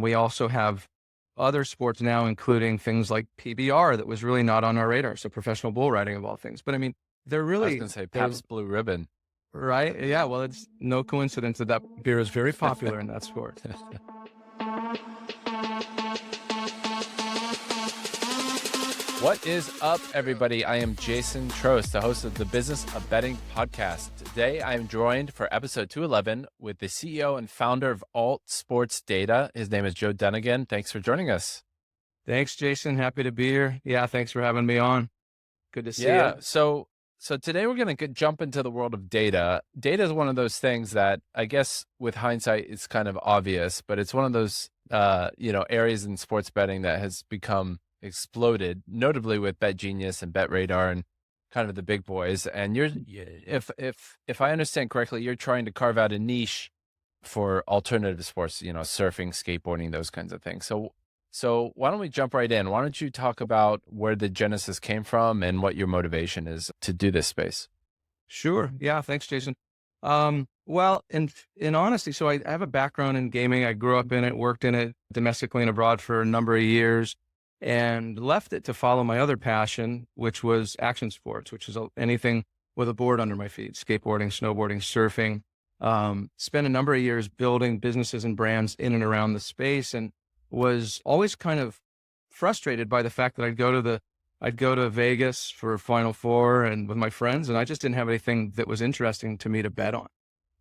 We also have other sports now, including things like PBR that was really not on our radar. So professional bull riding of all things. But I mean, they're I was really, going to say they're Pabst Blue Ribbon. right. Yeah. Well, it's no coincidence that that beer is very popular in that sport. What is up, everybody? I am Jason Trost, the host of the Business of Betting podcast. Today, I am joined for episode 211 with the CEO and founder of Alt Sports Data. His name is Joe Dunnigan. Thanks for joining us. Thanks, Jason. Happy to be here. Yeah. Thanks for having me on. Good to see you. So today we're going to jump into the world of data. Data is one of those things that I guess with hindsight, it's kind of obvious, but it's one of those, areas in sports betting that has become exploded, notably with BetGenius and BetRadar and kind of the big boys. And if I understand correctly, you're trying to carve out a niche for alternative sports, surfing, skateboarding, those kinds of things. So why don't we jump right in? Why don't you talk about where the genesis came from and what your motivation is to do this space? Sure. Yeah. Thanks, Jason. Well, in honesty, so I have a background in gaming. I grew up in it, worked in it domestically and abroad for a number of years, and left it to follow my other passion, which was action sports, which is anything with a board under my feet, skateboarding, snowboarding, surfing. Spent a number of years building businesses and brands in and around the space, and was always kind of frustrated by the fact that I'd go to Vegas for Final Four and with my friends, and I just didn't have anything that was interesting to me to bet on.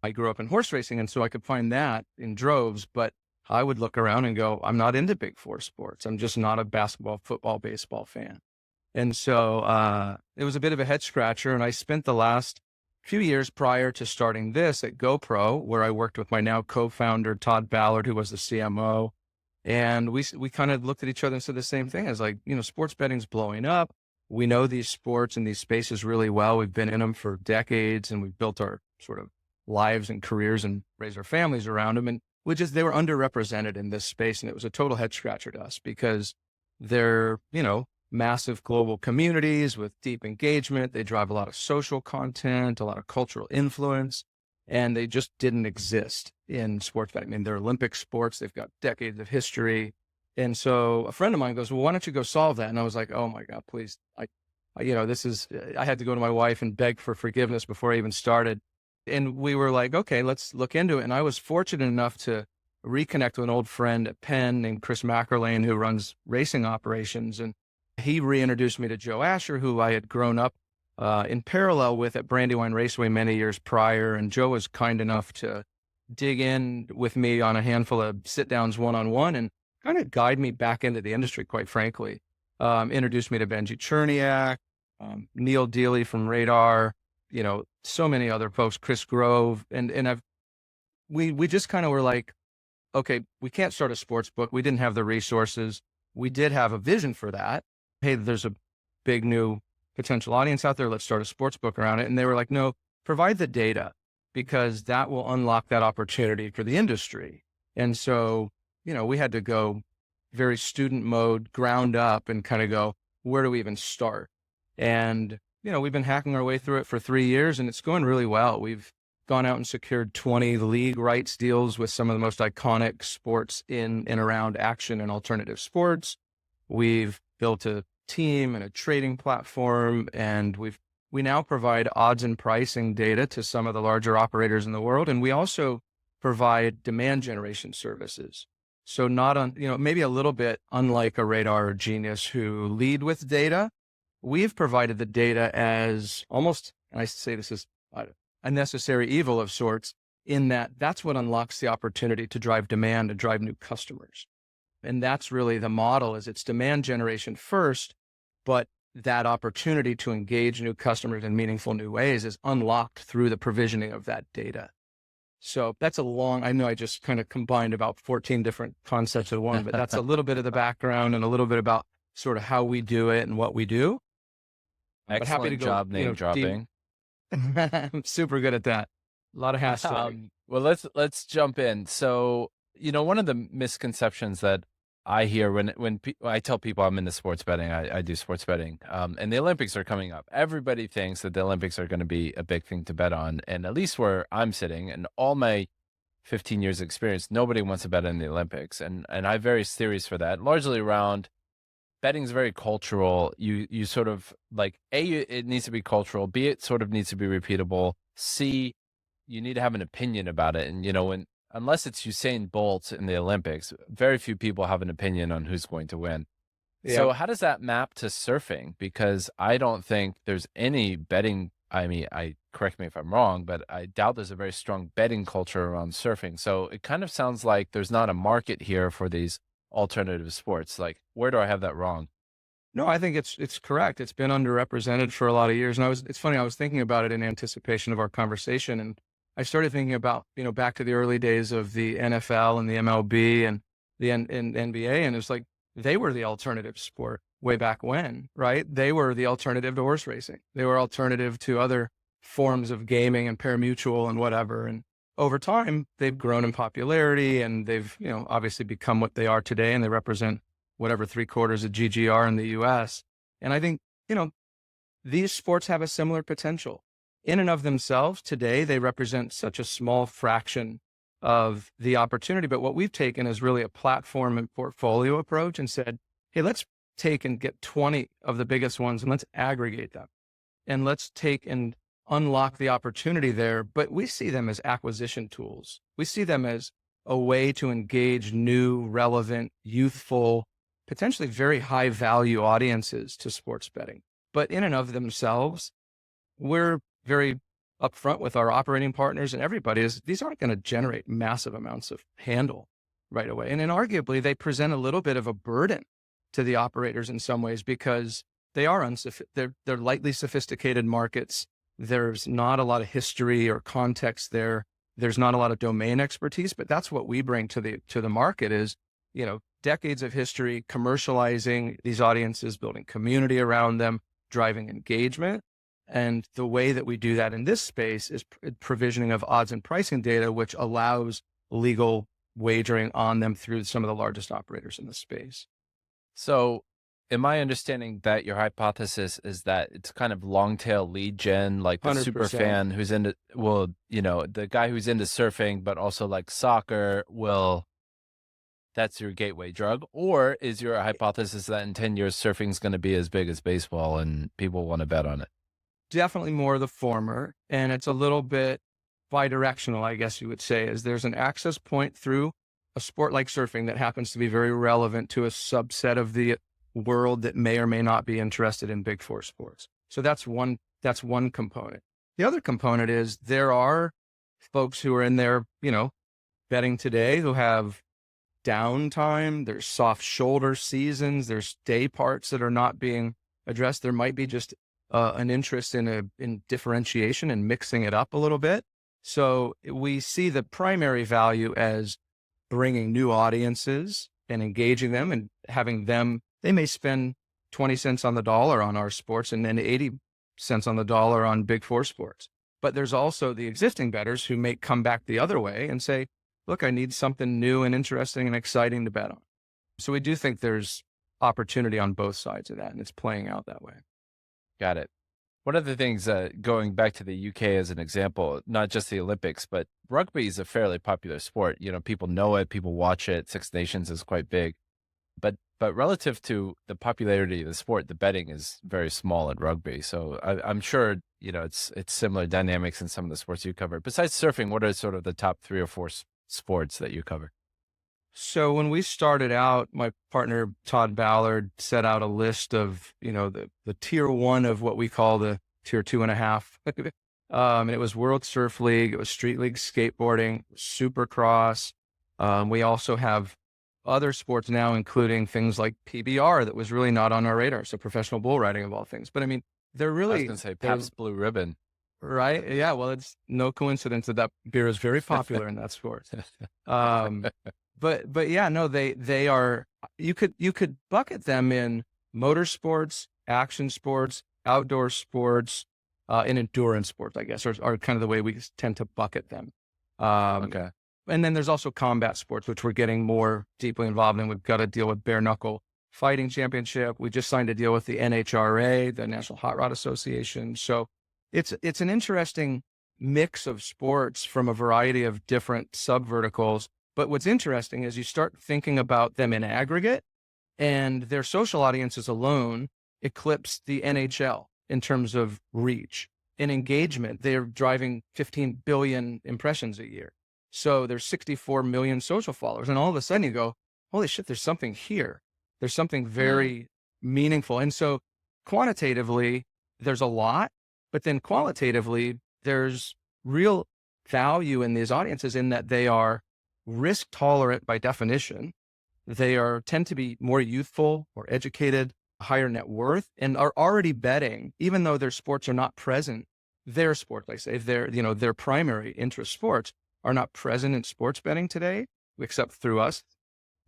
I grew up in horse racing, and so I could find that in droves, but I would look around and go, I'm not into big four sports. I'm just not a basketball, football, baseball fan. And so it was a bit of a head scratcher. And I spent the last few years prior to starting this at GoPro, where I worked with my now co-founder, Todd Ballard, who was the CMO. And we kind of looked at each other and said the same thing as sports betting's blowing up. We know these sports and these spaces really well. We've been in them for decades, and we've built our sort of lives and careers and raised our families around them. And they were underrepresented in this space. And it was a total head scratcher to us because they're, massive global communities with deep engagement. They drive a lot of social content, a lot of cultural influence, and they just didn't exist in sports betting. I mean, they're Olympic sports. They've got decades of history. And so a friend of mine goes, well, why don't you go solve that? And I was like, oh my God, please. I had to go to my wife and beg for forgiveness before I even started. And we were like, okay, let's look into it. And I was fortunate enough to reconnect with an old friend at Penn named Chris Mackerlane, who runs racing operations. And he reintroduced me to Joe Asher, who I had grown up in parallel with at Brandywine Raceway many years prior. And Joe was kind enough to dig in with me on a handful of sit downs one-on-one and kind of guide me back into the industry, quite frankly. Introduced me to Benji Cherniak, Neil Dealey from Radar, so many other folks, Chris Grove. And we just kind of were like, okay, we can't start a sports book. We didn't have the resources. We did have a vision for that. Hey, there's a big new potential audience out there. Let's start a sports book around it. And they were like, no, provide the data, because that will unlock that opportunity for the industry. And so, we had to go very student mode, ground up, and kind of go, where do we even start? And, we've been hacking our way through it for 3 years, and it's going really well. We've gone out and secured 20 league rights deals with some of the most iconic sports in and around action and alternative sports. We've built a team and a trading platform, and we now provide odds and pricing data to some of the larger operators in the world. And we also provide demand generation services. So not on, maybe a little bit unlike a Radar or Genius who lead with data, we've provided the data as almost, and I say this is a necessary evil of sorts, in that that's what unlocks the opportunity to drive demand and drive new customers. And that's really the model, is it's demand generation first, but that opportunity to engage new customers in meaningful new ways is unlocked through the provisioning of that data. So that's I know I just kind of combined about 14 different concepts in one, but that's a little bit of the background and a little bit about sort of how we do it and what we do. Excellent but happy to go, job name dropping. I'm super good at that. A lot of hashtags. Well, let's jump in. So, one of the misconceptions that I hear when I tell people I'm into sports betting, I do sports betting, and the Olympics are coming up. Everybody thinks that the Olympics are going to be a big thing to bet on. And at least where I'm sitting, and all my 15 years experience, nobody wants to bet in the Olympics. And I have various theories for that, largely around betting is very cultural. You sort of like, A, it needs to be cultural. B, it sort of needs to be repeatable. C, you need to have an opinion about it. And, unless it's Usain Bolt in the Olympics, very few people have an opinion on who's going to win. Yeah. So how does that map to surfing? Because I don't think there's any betting. I mean, correct me if I'm wrong, but I doubt there's a very strong betting culture around surfing. So it kind of sounds like there's not a market here for these alternative sports. Like, where do I have that wrong? No, I think it's correct. It's been underrepresented for a lot of years. And it's funny, I was thinking about it in anticipation of our conversation. And I started thinking about, back to the early days of the NFL and the MLB and the NBA. And it's like, they were the alternative sport way back when, right? They were the alternative to horse racing. They were alternative to other forms of gaming and parimutuel and whatever. And over time, they've grown in popularity and they've, obviously become what they are today. And they represent whatever 3/4 of GGR in the US. And I think, these sports have a similar potential. In and of themselves, today, they represent such a small fraction of the opportunity. But what we've taken is really a platform and portfolio approach and said, hey, let's take and get 20 of the biggest ones and let's aggregate them. And let's take and unlock the opportunity there. But we see them as acquisition tools. We see them as a way to engage new, relevant, youthful, potentially very high value audiences to sports betting. But in and of themselves, we're very upfront with our operating partners and everybody is these aren't going to generate massive amounts of handle right away. And then arguably they present a little bit of a burden to the operators in some ways because they are they're lightly sophisticated markets. There's not a lot of history or context there. There's not a lot of domain expertise, but that's what we bring to the market is, decades of history, commercializing these audiences, building community around them, driving engagement. And the way that we do that in this space is provisioning of odds and pricing data, which allows legal wagering on them through some of the largest operators in the space. So am I understanding that your hypothesis is that it's kind of long tail lead gen, like the 100%. super fan who's into, the guy who's into surfing, but also like soccer that's your gateway drug? Or is your hypothesis that in 10 years, surfing is going to be as big as baseball and people want to bet on it? Definitely more the former. And it's a little bit bidirectional, I guess you would say, is there's an access point through a sport like surfing that happens to be very relevant to a subset of the world that may or may not be interested in big four sports. So that's one component. The other component is there are folks who are in there, betting today who have downtime. There's soft shoulder seasons. There's day parts that are not being addressed. There might be just an interest in differentiation and mixing it up a little bit. So we see the primary value as bringing new audiences and engaging them and having them, they may spend 20 cents on the dollar on our sports and then 80 cents on the dollar on big four sports. But there's also the existing bettors who may come back the other way and say, look, I need something new and interesting and exciting to bet on. So we do think there's opportunity on both sides of that, and it's playing out that way. Got it. One of the things, going back to the UK as an example, not just the Olympics, but rugby is a fairly popular sport. People know it, people watch it. Six Nations is quite big. But relative to the popularity of the sport, the betting is very small at rugby. So I'm sure, it's similar dynamics in some of the sports you cover. Besides surfing, what are sort of the top 3 or 4 sports that you cover? So when we started out, my partner, Todd Ballard, set out a list of, the tier 1 of what we call the tier 2.5. And it was World Surf League. It was Street League Skateboarding, Supercross. We also have other sports now, including things like PBR that was really not on our radar. So professional bull riding of all things. But I mean, they're really— I was going to say Pabst Blue Ribbon. Right. Yeah. Well, it's no coincidence that beer is very popular in that sport. But yeah, no, they are, you could bucket them in motorsports, action sports, outdoor sports, and endurance sports, I guess, are kind of the way we tend to bucket them. Okay. And then there's also combat sports, which we're getting more deeply involved in. We've got to deal with bare knuckle fighting championship. We just signed a deal with the NHRA, the National Hot Rod Association. So it's an interesting mix of sports from a variety of different subverticals. But what's interesting is you start thinking about them in aggregate, and their social audiences alone eclipse the NHL in terms of reach and engagement. They're driving 15 billion impressions a year. So there's 64 million social followers. And all of a sudden you go, holy shit, there's something here. There's something very meaningful. And so quantitatively, there's a lot, but then qualitatively, there's real value in these audiences in that they are risk tolerant by definition. They tend to be more youthful or educated, higher net worth, and are already betting, even though their sports are not present. Their sport, like say, their primary interest sports are not present in sports betting today, except through us.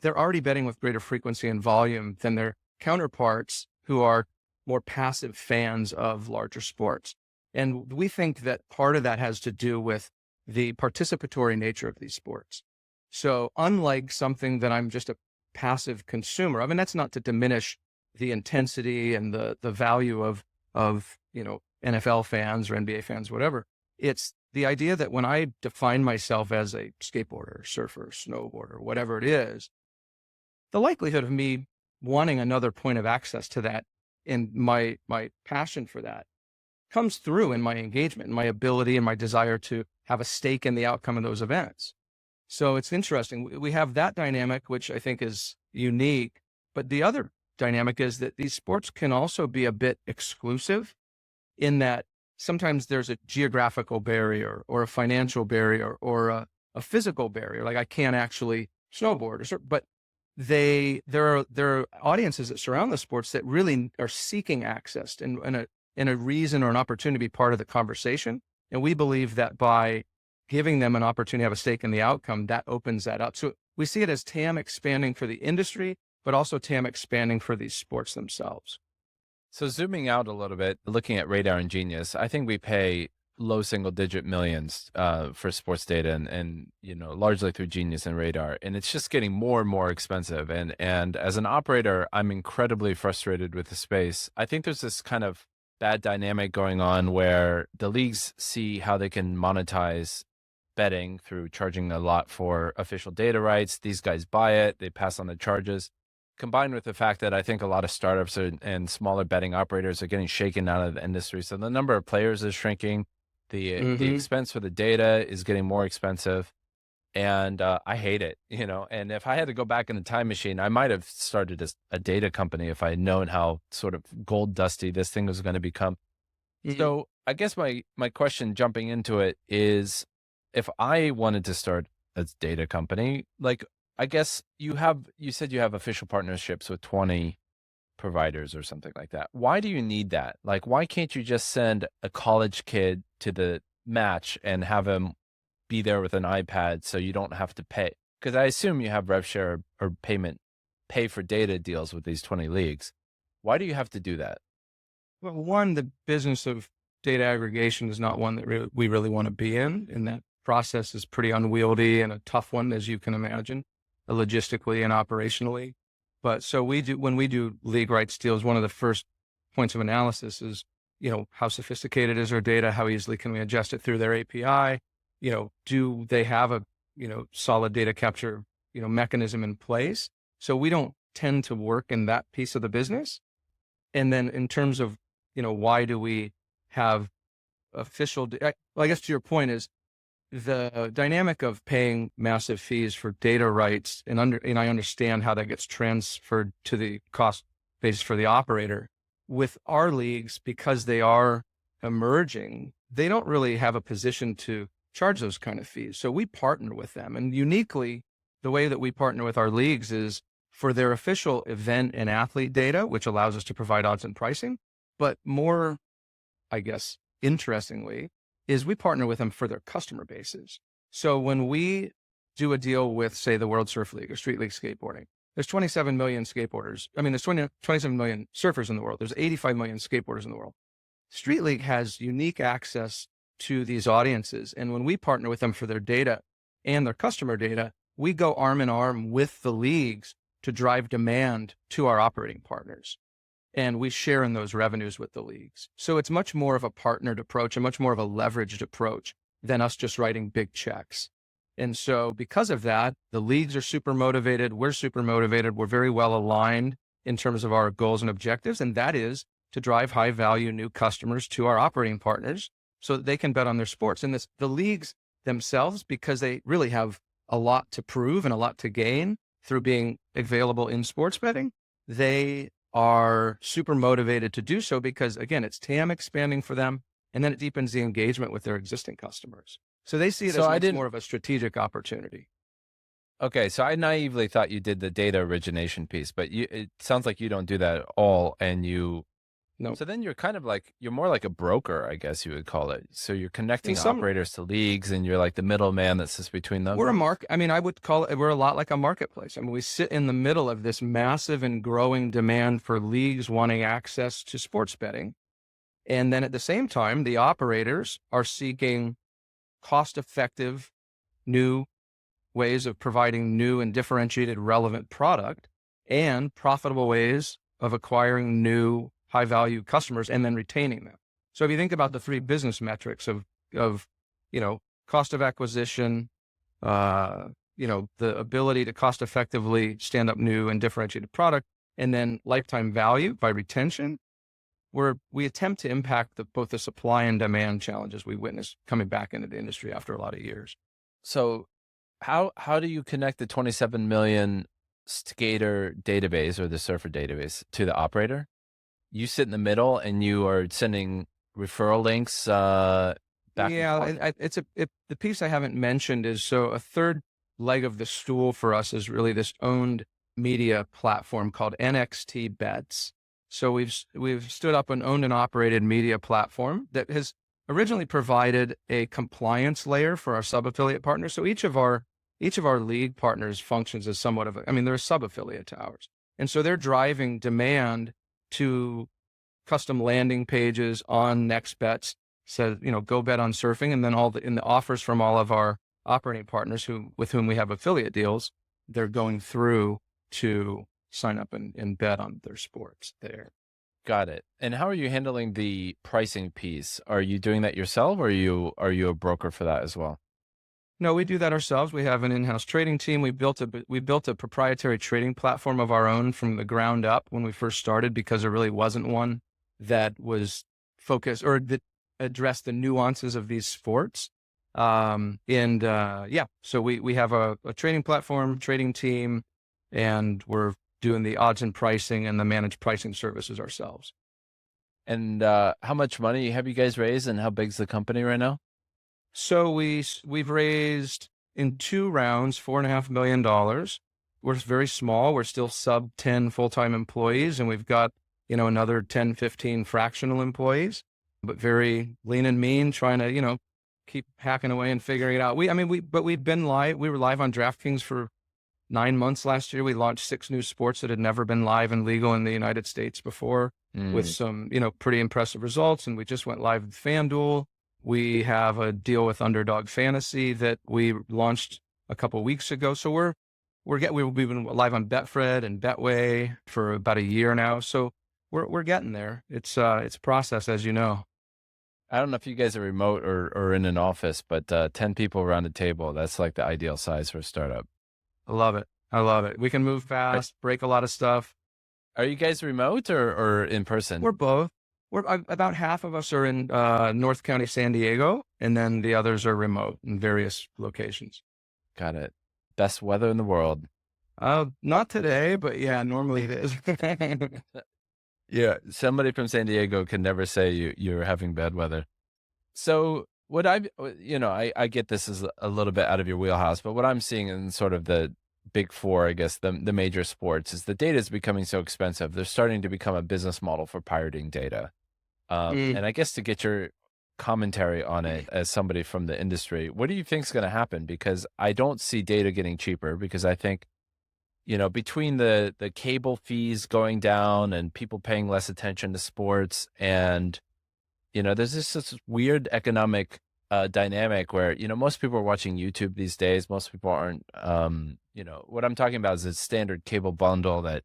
They're already betting with greater frequency and volume than their counterparts who are more passive fans of larger sports. And we think that part of that has to do with the participatory nature of these sports. So unlike something that I'm just a passive consumer of, and that's not to diminish the intensity and the value of NFL fans or NBA fans, whatever. It's the idea that when I define myself as a skateboarder, surfer, snowboarder, whatever it is, the likelihood of me wanting another point of access to that and my passion for that comes through in my engagement and my ability and my desire to have a stake in the outcome of those events. So it's interesting. We have that dynamic, which I think is unique. But the other dynamic is that these sports can also be a bit exclusive in that sometimes there's a geographical barrier or a financial barrier or a physical barrier. Like I can't actually snowboard, but there are audiences that surround the sports that really are seeking access and a reason or an opportunity to be part of the conversation. And we believe that by giving them an opportunity to have a stake in the outcome, that opens that up. So we see it as TAM expanding for the industry, but also TAM expanding for these sports themselves. So zooming out a little bit, looking at Radar and Genius, I think we pay low single-digit millions for sports data, and largely through Genius and Radar, and it's just getting more and more expensive. And as an operator, I'm incredibly frustrated with the space. I think there's this kind of bad dynamic going on where the leagues see how they can monetize betting through charging a lot for official data rights. These guys buy it, they pass on the charges. Combined with the fact that I think a lot of startups and smaller betting operators are getting shaken out of the industry. So the number of players is shrinking. The expense for the data is getting more expensive. And I hate it, and if I had to go back in the time machine, I might have started a data company if I had known how sort of gold dusty this thing was going to become. So I guess my question jumping into it is, if I wanted to start a data company, like, I guess you said you have official partnerships with 20 providers or something like that. Why do you need that? Like, why can't you just send a college kid to the match and have him be there with an iPad so you don't have to pay? Because I assume you have rev share or pay for data deals with these 20 leagues. Why do you have to do that? Well, one, the business of data aggregation is not one that we really want to be in, and that process is pretty unwieldy and a tough one, as you can imagine, logistically and operationally. But so when we do league rights deals, one of the first points of analysis is, how sophisticated is our data? How easily can we adjust it through their API? Do they have a, solid data capture, mechanism in place? So we don't tend to work in that piece of the business. And then in terms of, why do we have official, well, I guess to your point is the dynamic of paying massive fees for data rights and I understand how that gets transferred to the cost base for the operator. With our leagues, because they are emerging, they don't really have a position to charge those kind of fees. So we partner with them. And uniquely, the way that we partner with our leagues is for their official event and athlete data, which allows us to provide odds and pricing. But more, I guess, interestingly, is we partner with them for their customer bases. So when we do a deal with, say, the World Surf League or Street League Skateboarding, there's 27 million skateboarders. I mean, there's 27 million surfers in the world. There's 85 million skateboarders in the world. Street League has unique access to these audiences. And when we partner with them for their data and their customer data, we go arm in arm with the leagues to drive demand to our operating partners. And we share in those revenues with the leagues. So it's much more of a partnered approach and much more of a leveraged approach. than us just writing big checks. And so because of that, the leagues are super motivated. We're super motivated. We're very well aligned in terms of our goals and objectives. And that is to drive high value new customers to our operating partners so that they can bet on their sports. And the leagues themselves, because they really have a lot to prove and a lot to gain through being available in sports betting, they are super motivated to do so because, again, it's TAM expanding for them, and then it deepens the engagement with their existing customers. So they see it as more of a strategic opportunity. Okay, so I naively thought you did the data origination piece, but it sounds like you don't do that at all, and No. So then you're kind of like, you're more like a broker, I guess you would call it. So you're connecting operators to leagues, and you're like the middleman that sits between them. I would call it, we're a lot like a marketplace. I mean, we sit in the middle of this massive and growing demand for leagues wanting access to sports betting. And then at the same time, the operators are seeking cost-effective new ways of providing new and differentiated relevant product and profitable ways of acquiring new high-value customers and then retaining them. So if you think about the three business metrics of cost of acquisition, the ability to cost effectively stand up new and differentiated product, and then lifetime value by retention, we attempt to impact both the supply and demand challenges we witness coming back into the industry after a lot of years. So how do you connect the 27 million skater database or the surfer database to the operator? You sit in the middle and you are sending referral links back. Yeah, the piece I haven't mentioned is, so a third leg of the stool for us is really this owned media platform called NXT Bets. So we've stood up an owned and operated media platform that has originally provided a compliance layer for our sub-affiliate partners. So each of our league partners functions as somewhat of they're a sub-affiliate to ours. And so they're driving demand to custom landing pages on NextBets, says, go bet on surfing. And then in the offers from all of our operating partners with whom we have affiliate deals, they're going through to sign up and bet on their sports there. Got it. And how are you handling the pricing piece? Are you doing that yourself, or are you a broker for that as well? No, we do that ourselves. We have an in-house trading team. We built a proprietary trading platform of our own from the ground up when we first started, because there really wasn't one that was focused or that addressed the nuances of these sports. So we have a trading platform, trading team, and we're doing the odds and pricing and the managed pricing services ourselves. And how much money have you guys raised, and how big's the company right now? So we've raised in 2 rounds, $4.5 million. We're very small. We're still sub 10 full-time employees, and we've got, another 10, 15 fractional employees, but very lean and mean, trying to, keep hacking away and figuring it out. We've been live. We were live on DraftKings for 9 months last year. We launched 6 new sports that had never been live and legal in the United States before, with some, pretty impressive results. And we just went live with FanDuel. We have a deal with Underdog Fantasy that we launched a couple of weeks ago. So we've been live on Betfred and Betway for about a year now. So we're getting there. It's a process, as you know. I don't know if you guys are remote or in an office, but 10 people around a table, that's like the ideal size for a startup. I love it. We can move fast, break a lot of stuff. Are you guys remote or in person? We're both. About half of us are in North County, San Diego, and then the others are remote in various locations. Got it. Best weather in the world. Not today, but yeah, normally it is. Yeah, somebody from San Diego can never say you're having bad weather. So what I get this is a little bit out of your wheelhouse, but what I'm seeing in sort of the big four, I guess, the major sports, is the data is becoming so expensive. They're starting to become a business model for pirating data. And I guess to get your commentary on it as somebody from the industry, what do you think is going to happen? Because I don't see data getting cheaper, because I think, between the cable fees going down and people paying less attention to sports, and, there's this weird economic dynamic where, most people are watching YouTube these days. Most people aren't, what I'm talking about is a standard cable bundle that,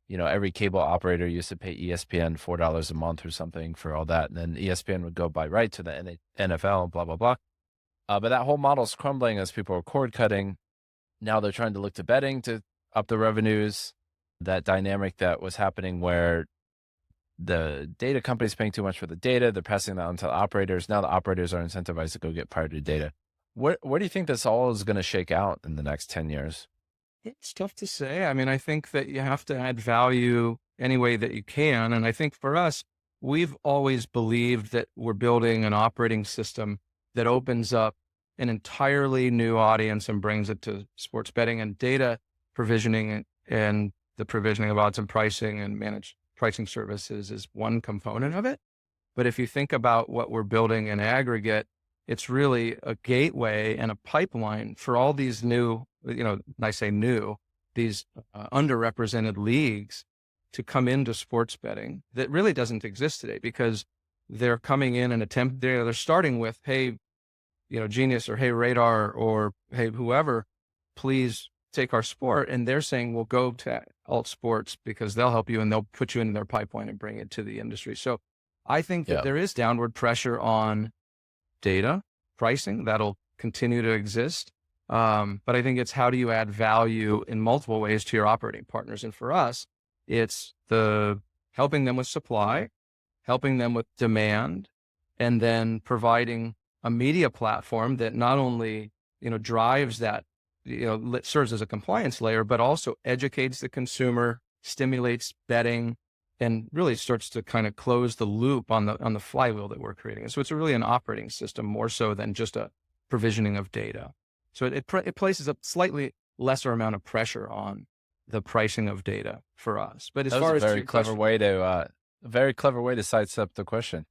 every cable operator used to pay ESPN $4 a month or something for all that. And then ESPN would go by right to the NFL, blah, blah, blah. But that whole model's crumbling as people are cord cutting. Now they're trying to look to betting to up the revenues. That dynamic that was happening where the data company's paying too much for the data, they're passing that on to the operators. Now the operators are incentivized to go get proprietary data. Where do you think this all is going to shake out in the next 10 years? It's tough to say. I mean, I think that you have to add value any way that you can. And I think for us, we've always believed that we're building an operating system that opens up an entirely new audience and brings it to sports betting and data provisioning, and the provisioning of odds and pricing and managed pricing services is one component of it. But if you think about what we're building in aggregate, it's really a gateway and a pipeline for all these new, I say new, these underrepresented leagues to come into sports betting that really doesn't exist today, because they're coming in and they're starting with, hey, Genius, or hey, Radar, or hey, whoever, please take our sport. And they're saying, well, go to Alt Sports because they'll help you and they'll put you in their pipeline and bring it to the industry. So I think that there is downward pressure on data pricing that'll continue to exist. But I think it's how do you add value in multiple ways to your operating partners? And for us, it's the helping them with supply, helping them with demand, and then providing a media platform that not only, drives that, serves as a compliance layer, but also educates the consumer, stimulates betting, and really starts to kind of close the loop on the flywheel that we're creating. So it's really an operating system more so than just a provisioning of data. So it places a slightly lesser amount of pressure on the pricing of data for us. But as far as a very clever way to sidestep the question.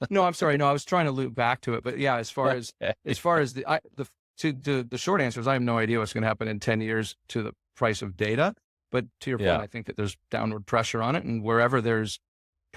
No, I'm sorry. No, I was trying to loop back to it. But yeah, as far as the short answer is I have no idea what's going to happen in 10 years to the price of data. But to your point, I think that there's downward pressure on it, and wherever there's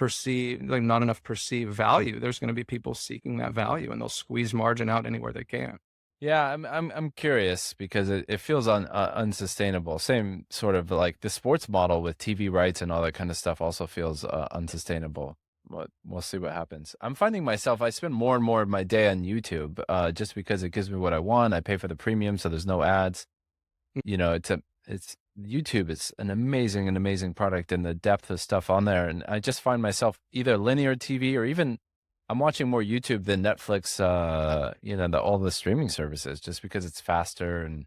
not enough perceived value, there's going to be people seeking that value, and they'll squeeze margin out anywhere they can. Yeah, I'm curious because it feels unsustainable. Same sort of like the sports model with TV rights and all that kind of stuff also feels unsustainable. But we'll see what happens. I'm finding myself, I spend more and more of my day on YouTube just because it gives me what I want. I pay for the premium, so there's no ads. It's YouTube is an amazing product, and the depth of stuff on there. And I just find myself either linear TV or even I'm watching more YouTube than Netflix, all the streaming services, just because it's faster and,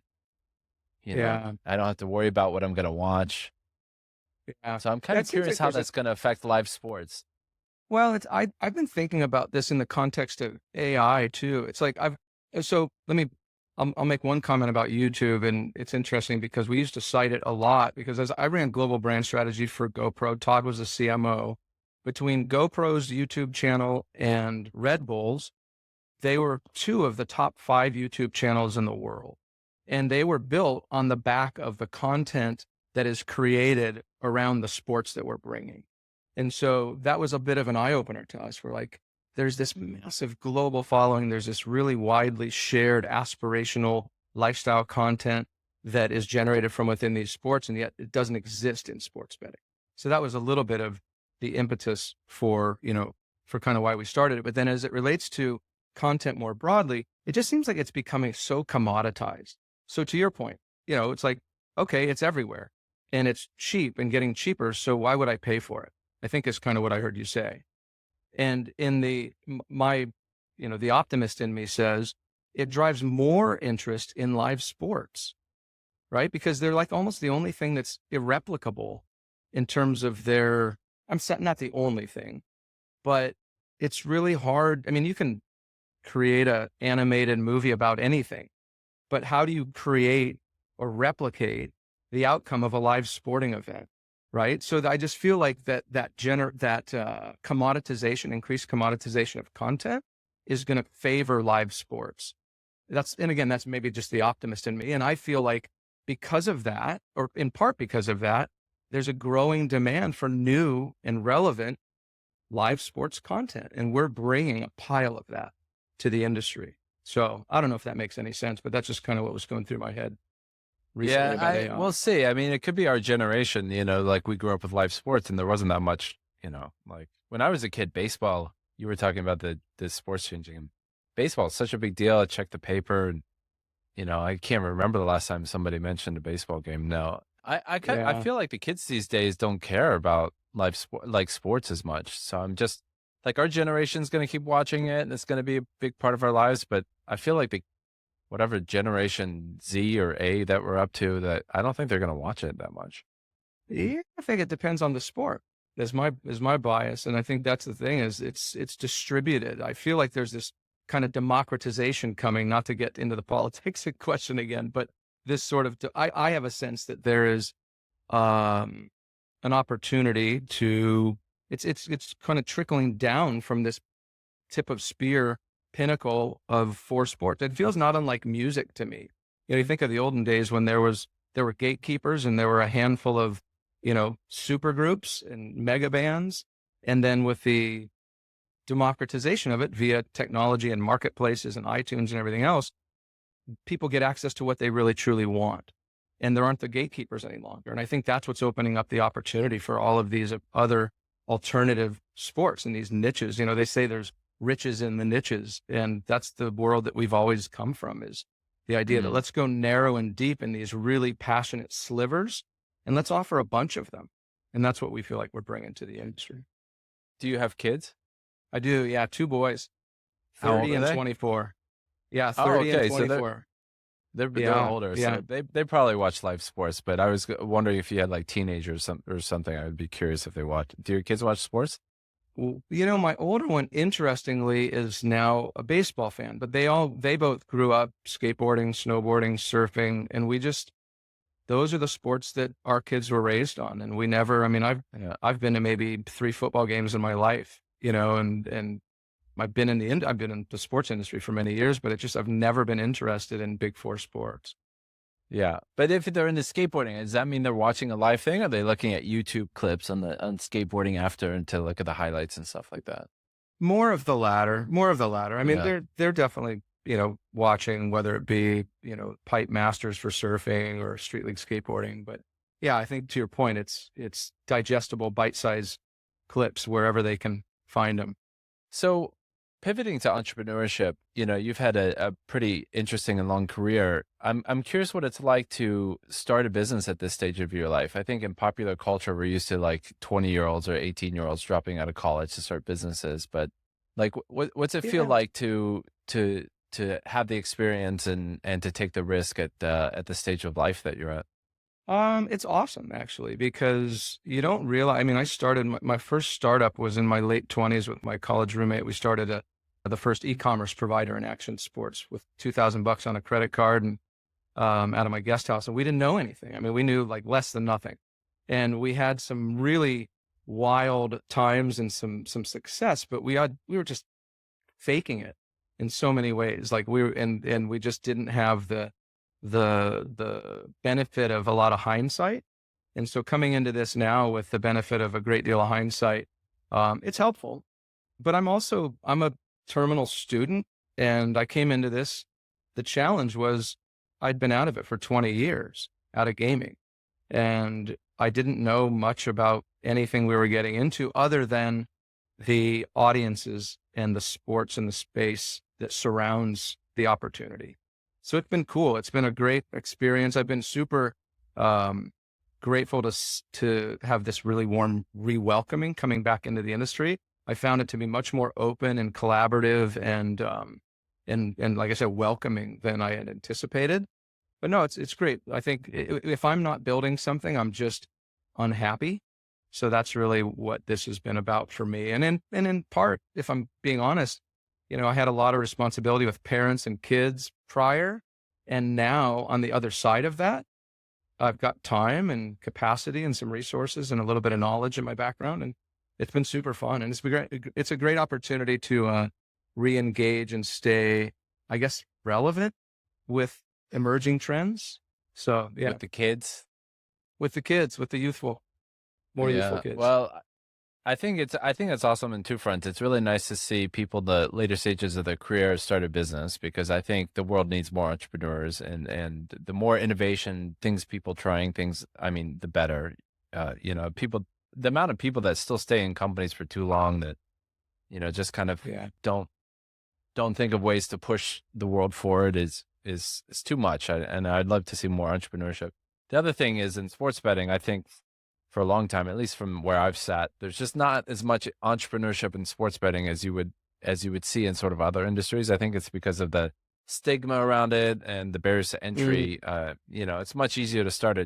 I don't have to worry about what I'm going to watch. Yeah. So I'm kind of curious how that's going to affect live sports. Well, I've been thinking about this in the context of AI too. It's like I'll make one comment about YouTube, and it's interesting because we used to cite it a lot because as I ran global brand strategy for GoPro, Todd was the CMO. Between GoPro's YouTube channel and Red Bull's, they were two of the top 5 YouTube channels in the world. And they were built on the back of the content that is created around the sports that we're bringing. And so that was a bit of an eye-opener to us. We're like, there's this massive global following. There's this really widely shared aspirational lifestyle content that is generated from within these sports, and yet it doesn't exist in sports betting. So that was a little bit of the impetus for kind of why we started it. But then as it relates to content more broadly, it just seems like it's becoming so commoditized. So to your point, it's like, okay, it's everywhere and it's cheap and getting cheaper. So why would I pay for it? I think is kind of what I heard you say. And in the optimist in me says it drives more interest in live sports, right? Because they're like almost the only thing that's irreplicable in terms of their, not the only thing, but it's really hard. I mean, you can create an animated movie about anything, but how do you create or replicate the outcome of a live sporting event? Right. So I just feel like that commoditization, increased commoditization of content is going to favor live sports. That's maybe just the optimist in me. And I feel like because of that, or in part because of that, there's a growing demand for new and relevant live sports content. And we're bringing a pile of that to the industry. So I don't know if that makes any sense, but that's just kind of what was going through my head. We'll see. I mean, it could be our generation, like we grew up with live sports and there wasn't that much, like when I was a kid, baseball, you were talking about the sports changing. baseball is such a big deal. I check the paper, and I can't remember the last time somebody mentioned a baseball game. No, I Yeah. feel like the kids these days don't care about live sport, like sports as much. So I'm just like, our generation's going to keep watching it, and it's going to be a big part of our lives. But I feel like the whatever generation Z or A that we're up to, that I don't think they're going to watch it that much. Yeah, I think it depends on the sport. Is my bias, and I think that's the thing is it's distributed. I feel like there's this kind of democratization coming. Not to get into the politics question again, but this sort of I have a sense that there is um, an opportunity to it's kind of trickling down from this tip of spear pinnacle of for sports. It feels not unlike music to me. You think of the olden days when there were gatekeepers and there were a handful of, super groups and mega bands. And then with the democratization of it via technology and marketplaces and iTunes and everything else, people get access to what they really truly want. And there aren't the gatekeepers any longer. And I think that's what's opening up the opportunity for all of these other alternative sports and these niches. They say there's riches in the niches. And that's the world that we've always come from, is the idea that Mm. let's go narrow and deep in these really passionate slivers and let's offer a bunch of them. And that's what we feel like we're bringing to the industry. Do you have kids? I do. Yeah. Two boys, How old 30 are and they? 24. Yeah. Oh, 30 and okay. So 24. they're Yeah. older, Yeah. so they probably watch live sports. But I was wondering if you had like teenagers or something. I would be curious if they watch. Do your kids watch sports? Well, my older one, interestingly, is now a baseball fan, but they both grew up skateboarding, snowboarding, surfing, and those are the sports that our kids were raised on. And we never, I mean, Yeah. I've been to maybe 3 football games in my life, and I've been in the sports industry for many years, but I've never been interested in big four sports. Yeah, but if they're into skateboarding, does that mean they're watching a live thing? Or are they looking at YouTube clips on skateboarding after, and to look at the highlights and stuff like that? More of the latter, more of the latter. I mean, Yeah. they're definitely, watching, whether it be, pipe masters for surfing or street league skateboarding. But yeah, I think to your point, it's digestible, bite-sized clips wherever they can find them. So pivoting to entrepreneurship, you've had a pretty interesting and long career. I'm curious what it's like to start a business at this stage of your life. I think in popular culture, we're used to like 20-year-olds or 18-year-olds dropping out of college to start businesses. But like, what's it feel Yeah. like to have the experience and to take the risk at the stage of life that you're at? It's awesome actually, because you don't realize, I mean, I started my first startup was in my late 20s with my college roommate. We started the first e-commerce provider in action sports with $2,000 on a credit card and out of my guest house. And we didn't know anything. I mean, we knew like less than nothing. And we had some really wild times and some success, but we were just faking it in so many ways. Like and we just didn't have the benefit of a lot of hindsight. And so coming into this now with the benefit of a great deal of hindsight, it's helpful. But I'm a terminal student, and I came into this. The challenge was I'd been out of it for 20 years, out of gaming, and I didn't know much about anything we were getting into other than the audiences and the sports and the space that surrounds the opportunity. So it's been cool. It's been a great experience. I've been super um, grateful to have this really warm re-welcoming coming back into the industry. I found it to be much more open and collaborative and like I said, welcoming than I had anticipated. But no, it's great. I think if I'm not building something, I'm just unhappy. So that's really what this has been about for me. And in part, if I'm being honest, I had a lot of responsibility with parents and kids prior. And now on the other side of that, I've got time and capacity and some resources and a little bit of knowledge in my background. And it's been super fun. And it's been great. It's a great opportunity to re-engage and stay, I guess, relevant with emerging trends. So yeah, With the kids? with the kids, with the more youthful Yeah. kids. Well, I think it's awesome in two fronts. It's really nice to see people the later stages of their career start a business, because I think the world needs more entrepreneurs, and the more innovation, things, people trying things, I mean, the better. The amount of people that still stay in companies for too long that, just kind of Yeah. don't don't think of ways to push the world forward is too much. And I'd love to see more entrepreneurship. The other thing is in sports betting, I think for a long time, at least from where I've sat, there's just not as much entrepreneurship in sports betting as you would see in sort of other industries. I think it's because of the stigma around it and the barriers to entry. It's much easier to start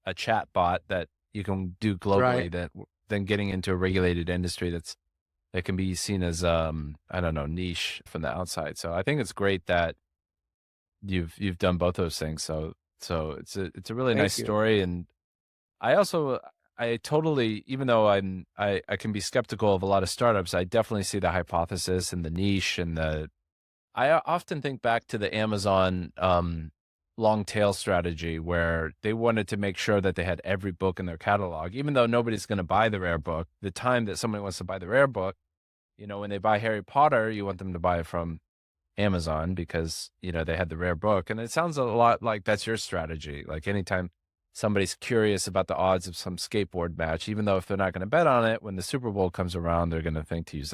a chat bot that you can do globally Right. than getting into a regulated industry that can be seen as I don't know, niche from the outside. So I think it's great that you've done both those things. So it's a really nice Thank you. story. And I totally, even though I can be skeptical of a lot of startups, I definitely see the hypothesis and the niche and I often think back to the Amazon long tail strategy where they wanted to make sure that they had every book in their catalog, even though nobody's going to buy the rare book. The time that somebody wants to buy the rare book, when they buy Harry Potter, you want them to buy it from Amazon because, they had the rare book. And it sounds a lot like that's your strategy. Like anytime somebody's curious about the odds of some skateboard match, even though if they're not going to bet on it, when the Super Bowl comes around, they're going to think to use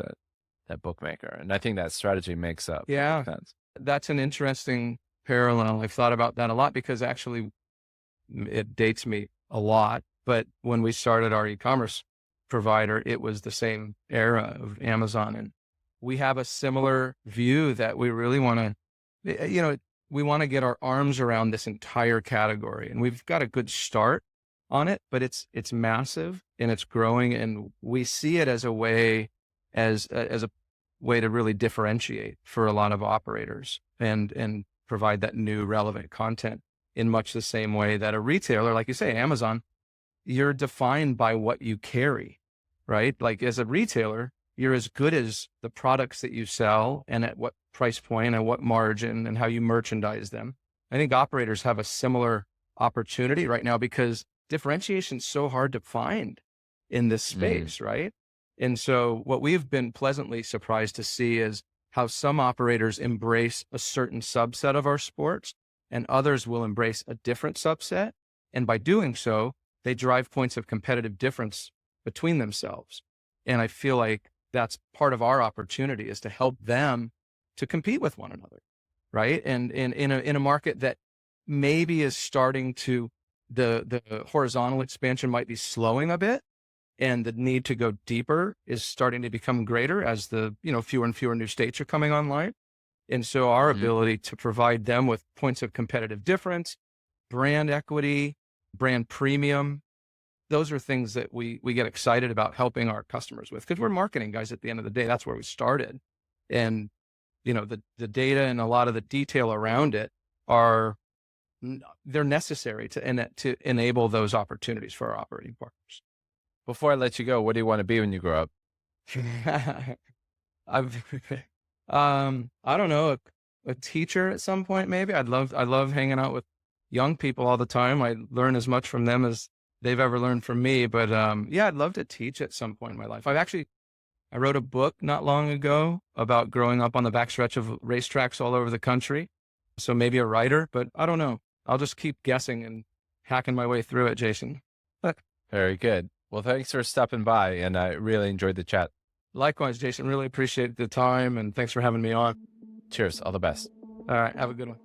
that bookmaker. And I think that strategy makes up Yeah, sense. that's an interesting parallel. I've thought about that a lot because actually it dates me a lot. But when we started our e-commerce provider, it was the same era of Amazon. And we have a similar view that we really want to, we want to get our arms around this entire category. And we've got a good start on it, but it's massive and it's growing. And we see it as a way, as a way to really differentiate for a lot of operators and provide that new relevant content in much the same way that a retailer, like you say, Amazon, you're defined by what you carry, right? Like as a retailer, you're as good as the products that you sell and at what price point and what margin and how you merchandise them. I think operators have a similar opportunity right now because differentiation is so hard to find in this space, right? And so what we've been pleasantly surprised to see is how some operators embrace a certain subset of our sports and others will embrace a different subset. And by doing so, they drive points of competitive difference between themselves. And I feel like that's part of our opportunity is to help them to compete with one another, right? And in a market that maybe is starting to, the horizontal expansion might be slowing a bit, and the need to go deeper is starting to become greater as the, fewer and fewer new states are coming online. And so our ability to provide them with points of competitive difference, brand equity, brand premium, those are things that we get excited about helping our customers with because we're marketing guys at the end of the day. That's where we started. And, the data and a lot of the detail around it they're necessary to enable those opportunities for our operating partners. Before I let you go, what do you want to be when you grow up? I've, I don't know, a teacher at some point, maybe. I love hanging out with young people all the time. I learn as much from them as they've ever learned from me. But yeah, I'd love to teach at some point in my life. I wrote a book not long ago about growing up on the backstretch of racetracks all over the country. So maybe a writer, but I don't know. I'll just keep guessing and hacking my way through it, Jason. Very good. Well, thanks for stopping by, and I really enjoyed the chat. Likewise, Jason, really appreciate the time, and thanks for having me on. Cheers. All the best. All right, have a good one.